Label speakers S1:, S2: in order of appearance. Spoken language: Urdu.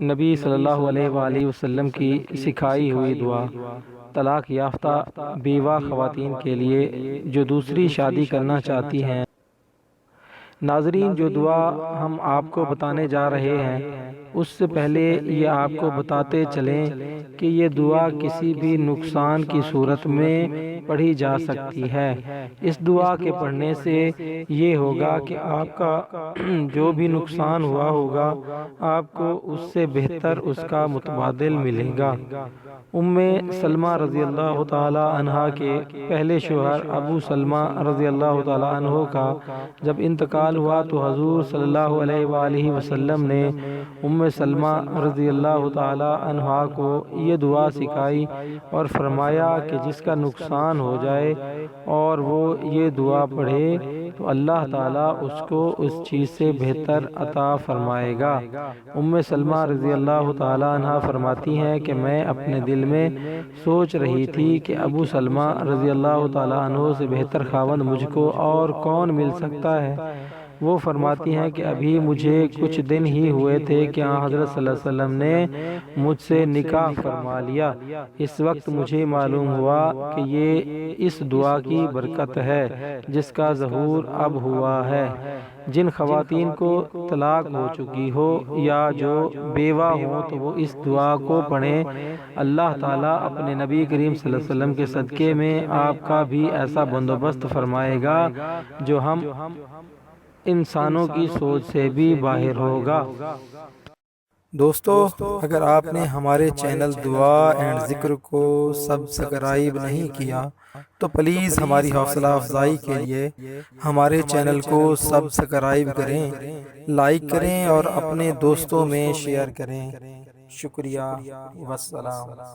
S1: نبی صلی اللہ علیہ وآلہ وسلم کی سکھائی ہوئی دعا طلاق یافتہ بیوہ خواتین کے لیے جو دوسری شادی کرنا چاہتی ہیں۔ ناظرین، جو دعا ہم آپ کو بتانے جا رہے ہیں اس سے پہلے یہ آپ کو بتاتے چلیں کہ یہ دعا کسی بھی نقصان کی صورت میں پڑھی جا سکتی ہے۔ اس دعا کے پڑھنے سے یہ ہوگا کہ آپ کا جو بھی نقصان ہوا ہوگا آپ کو اس سے بہتر اس کا متبادل ملے گا۔ ام سلمہ رضی اللہ تعالی عنہ کے پہلے شوہر ابو سلمہ رضی اللہ تعالی عنہ کا جب انتقال ہوا تو حضور صلی اللہ علیہ وآلہ وسلم نے ام سلمہ رضی اللہ تعالی عنہ کو یہ دعا سکھائی اور فرمایا کہ جس کا نقصان ہو جائے اور وہ یہ دعا پڑھے تو اللہ تعالیٰ اس کو اس چیز سے بہتر عطا فرمائے گا۔ ام سلمہ رضی اللہ تعالی عنہ فرماتی ہیں کہ میں اپنے دل میں سوچ رہی تھی کہ ابو سلمہ رضی اللہ تعالی عنہ سے بہتر خاوند مجھ کو اور کون مل سکتا ہے۔ وہ فرماتی ہیں کہ ابھی مجھے کچھ دن ہی ہوئے تھے کہ حضرت صلی اللہ علیہ وسلم نے مجھ سے نکاح فرما لیا۔ اس وقت مجھے معلوم ہوا کہ یہ اس دعا کی برکت ہے جس کا ظہور اب ہوا ہے۔ جن خواتین کو طلاق ہو چکی ہو یا جو بیوہ ہوں تو وہ اس دعا کو پڑھیں۔ اللہ تعالیٰ اپنے نبی کریم صلی اللہ علیہ وسلم کے صدقے میں آپ کا بھی ایسا بندوبست فرمائے گا جو ہم انسانوں کی سوچ سے بھی باہر ہوگا۔
S2: دوستو، اگر آپ نے ہمارے چینل دعا اینڈ ذکر کو سبسکرائب نہیں کیا تو پلیز ہماری حوصلہ افزائی کے لیے ہمارے چینل کو سبسکرائب کریں، لائک کریں اور اپنے دوستوں میں شیئر کریں۔ شکریہ، والسلام۔